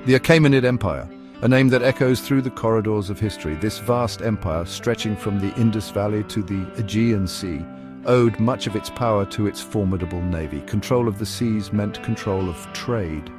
The Achaemenid Empire, a name that echoes through the corridors of history. This vast empire, stretching from the Indus Valley to the Aegean Sea, owed much of its power to its formidable navy. Control of the seas meant control of trade.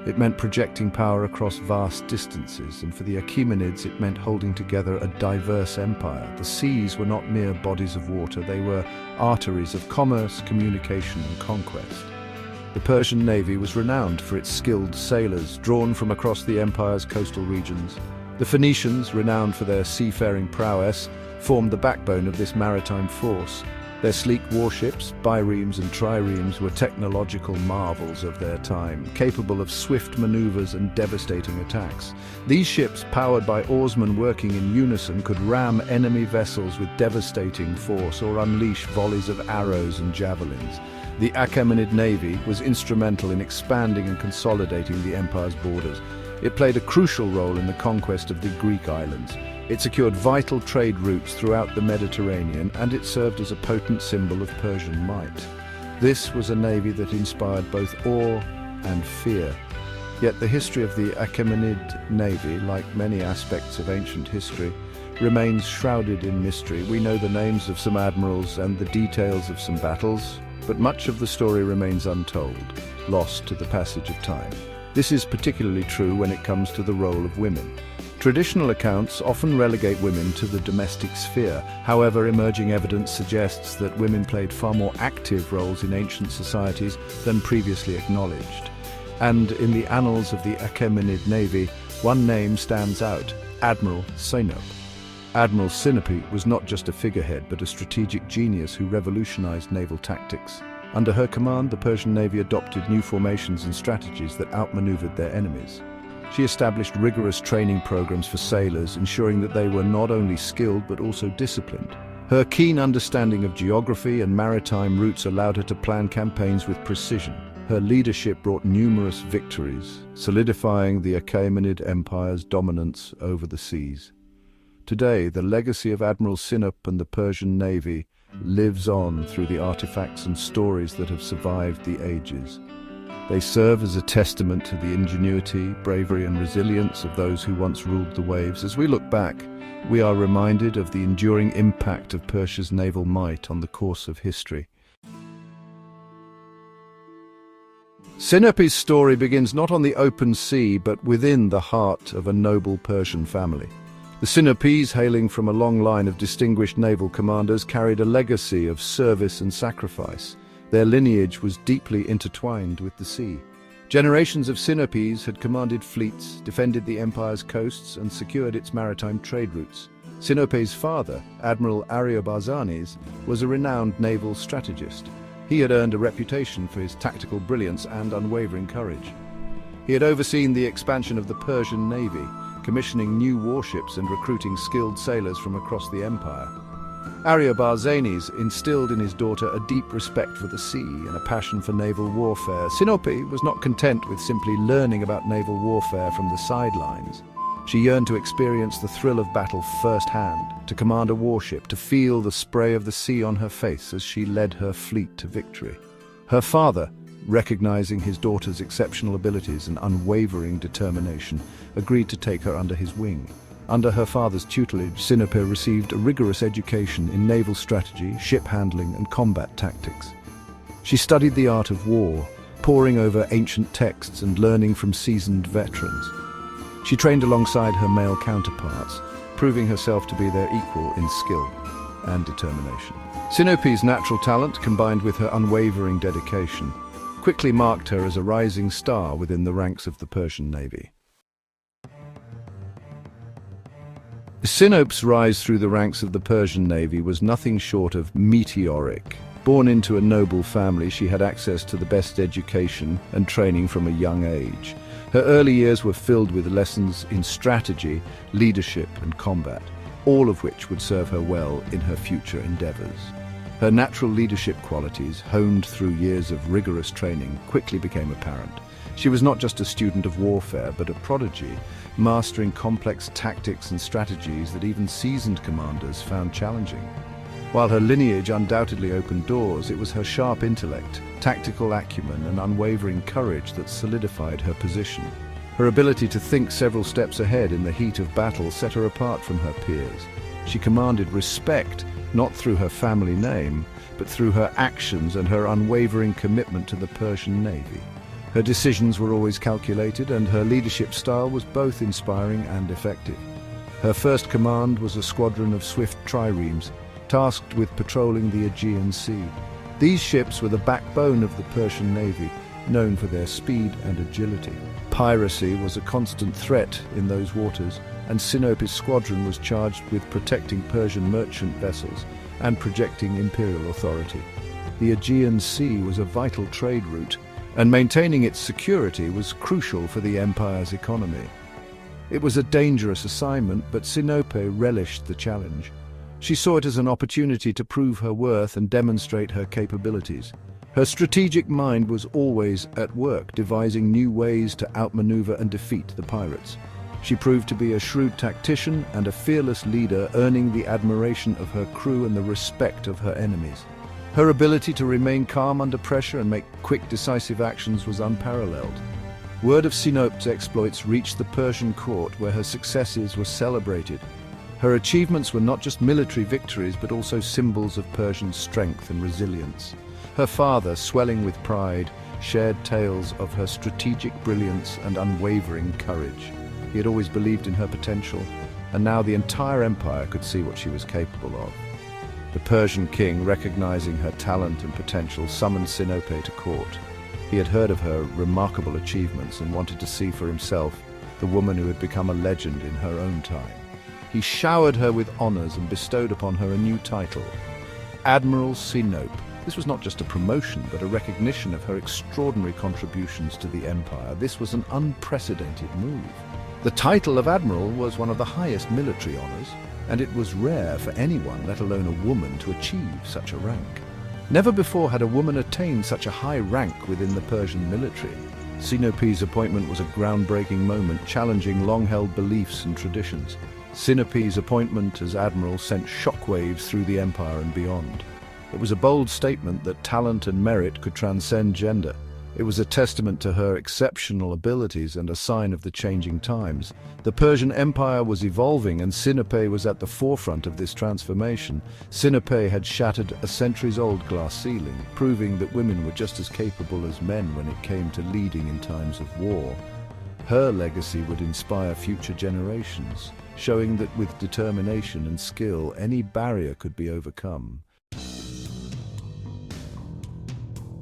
It meant projecting power across vast distances, and for the Achaemenids it meant holding together a diverse empire. The seas were not mere bodies of water, they were arteries of commerce, communication and conquest. The Persian navy was renowned for its skilled sailors, drawn from across the empire's coastal regions. The Phoenicians, renowned for their seafaring prowess, formed the backbone of this maritime force. Their sleek warships, biremes and triremes, were technological marvels of their time, capable of swift maneuvers and devastating attacks. These ships, powered by oarsmen working in unison, could ram enemy vessels with devastating force or unleash volleys of arrows and javelins. The Achaemenid navy was instrumental in expanding and consolidating the empire's borders. It played a crucial role in the conquest of the Greek islands. It secured vital trade routes throughout the Mediterranean, and it served as a potent symbol of Persian might. This was a navy that inspired both awe and fear. Yet the history of the Achaemenid navy, like many aspects of ancient history, remains shrouded in mystery. We know the names of some admirals and the details of some battles, but much of the story remains untold, lost to the passage of time. This is particularly true when it comes to the role of women. Traditional accounts often relegate women to the domestic sphere. However, emerging evidence suggests that women played far more active roles in ancient societies than previously acknowledged. And in the annals of the Achaemenid navy, one name stands out: Admiral Sinope. Admiral Sinope was not just a figurehead, but a strategic genius who revolutionized naval tactics. Under her command, the Persian navy adopted new formations and strategies that outmaneuvered their enemies. She established rigorous training programs for sailors, ensuring that they were not only skilled but also disciplined. Her keen understanding of geography and maritime routes allowed her to plan campaigns with precision. Her leadership brought numerous victories, solidifying the Achaemenid Empire's dominance over the seas. Today, the legacy of Admiral Sinope and the Persian navy lives on through the artifacts and stories that have survived the ages. They serve as a testament to the ingenuity, bravery and resilience of those who once ruled the waves. As we look back, we are reminded of the enduring impact of Persia's naval might on the course of history. Sinope's story begins not on the open sea, but within the heart of a noble Persian family. The Sinopes, hailing from a long line of distinguished naval commanders, carried a legacy of service and sacrifice. Their lineage was deeply intertwined with the sea. Generations of Sinopes had commanded fleets, defended the empire's coasts, and secured its maritime trade routes. Sinope's father, Admiral Ariobarzanes, was a renowned naval strategist. He had earned a reputation for his tactical brilliance and unwavering courage. He had overseen the expansion of the Persian navy, commissioning new warships and recruiting skilled sailors from across the empire. Ariobarzanes instilled in his daughter a deep respect for the sea and a passion for naval warfare. Sinope was not content with simply learning about naval warfare from the sidelines. She yearned to experience the thrill of battle firsthand, to command a warship, to feel the spray of the sea on her face as she led her fleet to victory. Her father, recognizing his daughter's exceptional abilities and unwavering determination, agreed to take her under his wing. Under her father's tutelage, Sinope received a rigorous education in naval strategy, ship handling, and combat tactics. She studied the art of war, poring over ancient texts and learning from seasoned veterans. She trained alongside her male counterparts, proving herself to be their equal in skill and determination. Sinope's natural talent, combined with her unwavering dedication, quickly marked her as a rising star within the ranks of the Persian navy. Sinope's rise through the ranks of the Persian navy was nothing short of meteoric. Born into a noble family, she had access to the best education and training from a young age. Her early years were filled with lessons in strategy, leadership and combat, all of which would serve her well in her future endeavors. Her natural leadership qualities, honed through years of rigorous training, quickly became apparent. She was not just a student of warfare, but a prodigy, mastering complex tactics and strategies that even seasoned commanders found challenging. While her lineage undoubtedly opened doors, it was her sharp intellect, tactical acumen, and unwavering courage that solidified her position. Her ability to think several steps ahead in the heat of battle set her apart from her peers. She commanded respect, not through her family name, but through her actions and her unwavering commitment to the Persian Navy. Her decisions were always calculated, and her leadership style was both inspiring and effective. Her first command was a squadron of swift triremes, tasked with patrolling the Aegean Sea. These ships were the backbone of the Persian Navy, known for their speed and agility. Piracy was a constant threat in those waters, and Sinope's squadron was charged with protecting Persian merchant vessels and projecting imperial authority. The Aegean Sea was a vital trade route, and maintaining its security was crucial for the empire's economy. It was a dangerous assignment, but Sinope relished the challenge. She saw it as an opportunity to prove her worth and demonstrate her capabilities. Her strategic mind was always at work, devising new ways to outmaneuver and defeat the pirates. She proved to be a shrewd tactician and a fearless leader, earning the admiration of her crew and the respect of her enemies. Her ability to remain calm under pressure and make quick, decisive actions was unparalleled. Word of Sinope's exploits reached the Persian court, where her successes were celebrated. Her achievements were not just military victories, but also symbols of Persian strength and resilience. Her father, swelling with pride, shared tales of her strategic brilliance and unwavering courage. He had always believed in her potential, and now the entire empire could see what she was capable of. The Persian king, recognizing her talent and potential, summoned Sinope to court. He had heard of her remarkable achievements and wanted to see for himself the woman who had become a legend in her own time. He showered her with honors and bestowed upon her a new title, Admiral Sinope. This was not just a promotion, but a recognition of her extraordinary contributions to the empire. This was an unprecedented move. The title of Admiral was one of the highest military honors, and it was rare for anyone, let alone a woman, to achieve such a rank. Never before had a woman attained such a high rank within the Persian military. Sinope's appointment was a groundbreaking moment, challenging long-held beliefs and traditions. Sinope's appointment as admiral sent shockwaves through the empire and beyond. It was a bold statement that talent and merit could transcend gender. It was a testament to her exceptional abilities and a sign of the changing times. The Persian Empire was evolving, and Sinope was at the forefront of this transformation. Sinope had shattered a centuries-old glass ceiling, proving that women were just as capable as men when it came to leading in times of war. Her legacy would inspire future generations, showing that with determination and skill, any barrier could be overcome.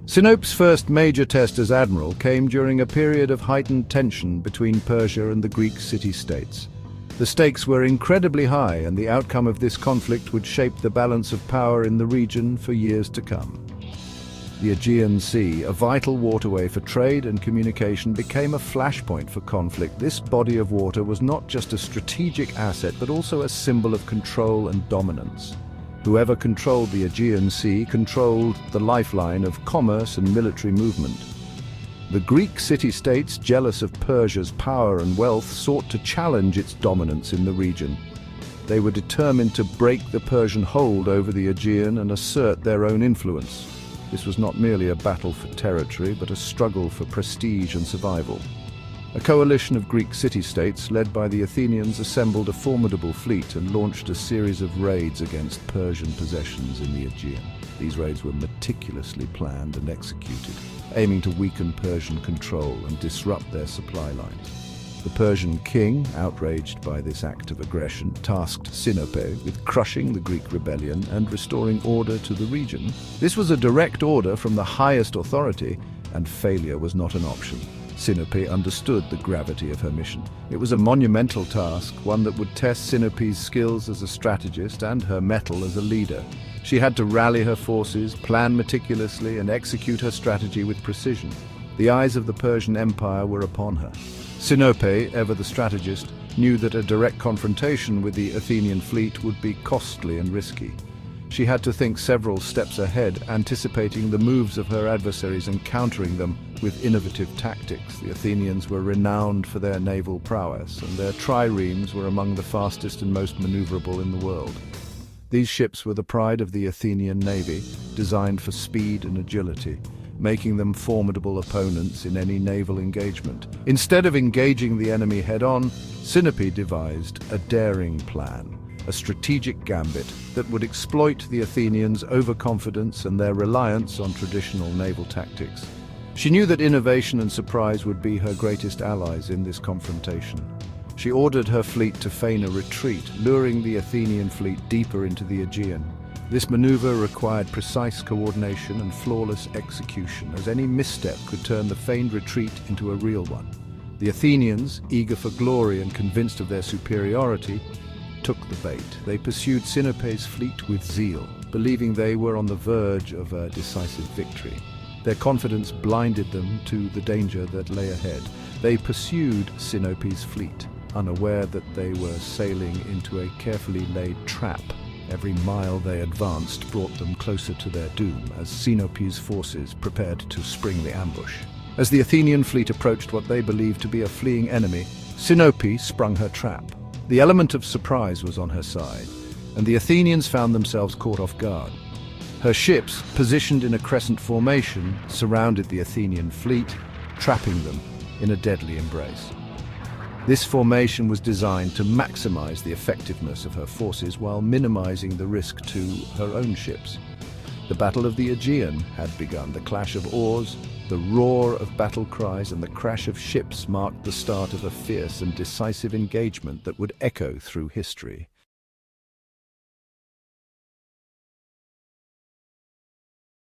Sinope's first major test as admiral came during a period of heightened tension between Persia and the Greek city-states. The stakes were incredibly high, and the outcome of this conflict would shape the balance of power in the region for years to come. The Aegean Sea, a vital waterway for trade and communication, became a flashpoint for conflict. This body of water was not just a strategic asset, but also a symbol of control and dominance. Whoever controlled the Aegean Sea controlled the lifeline of commerce and military movement. The Greek city-states, jealous of Persia's power and wealth, sought to challenge its dominance in the region. They were determined to break the Persian hold over the Aegean and assert their own influence. This was not merely a battle for territory, but a struggle for prestige and survival. A coalition of Greek city-states, led by the Athenians, assembled a formidable fleet and launched a series of raids against Persian possessions in the Aegean. These raids were meticulously planned and executed, aiming to weaken Persian control and disrupt their supply lines. The Persian king, outraged by this act of aggression, tasked Sinope with crushing the Greek rebellion and restoring order to the region. This was a direct order from the highest authority, and failure was not an option. Sinope understood the gravity of her mission. It was a monumental task, one that would test Sinope's skills as a strategist and her mettle as a leader. She had to rally her forces, plan meticulously, and execute her strategy with precision. The eyes of the Persian Empire were upon her. Sinope, ever the strategist, knew that a direct confrontation with the Athenian fleet would be costly and risky. She had to think several steps ahead, anticipating the moves of her adversaries and countering them with innovative tactics. The Athenians were renowned for their naval prowess, and their triremes were among the fastest and most maneuverable in the world. These ships were the pride of the Athenian navy, designed for speed and agility. making them formidable opponents in any naval engagement. Instead of engaging the enemy head-on, Sinope devised a daring plan, a strategic gambit that would exploit the Athenians' overconfidence and their reliance on traditional naval tactics. She knew that innovation and surprise would be her greatest allies in this confrontation. She ordered her fleet to feign a retreat, luring the Athenian fleet deeper into the Aegean. This maneuver required precise coordination and flawless execution, as any misstep could turn the feigned retreat into a real one. The Athenians, eager for glory and convinced of their superiority, took the bait. They pursued Sinope's fleet with zeal, believing they were on the verge of a decisive victory. Their confidence blinded them to the danger that lay ahead. They pursued Sinope's fleet, unaware that they were sailing into a carefully laid trap. Every mile they advanced brought them closer to their doom, as Sinope's forces prepared to spring the ambush. As the Athenian fleet approached what they believed to be a fleeing enemy, Sinope sprung her trap. The element of surprise was on her side, and the Athenians found themselves caught off guard. Her ships, positioned in a crescent formation, surrounded the Athenian fleet, trapping them in a deadly embrace. This formation was designed to maximize the effectiveness of her forces while minimizing the risk to her own ships. The Battle of the Aegean had begun. The clash of oars, the roar of battle cries, and the crash of ships marked the start of a fierce and decisive engagement that would echo through history.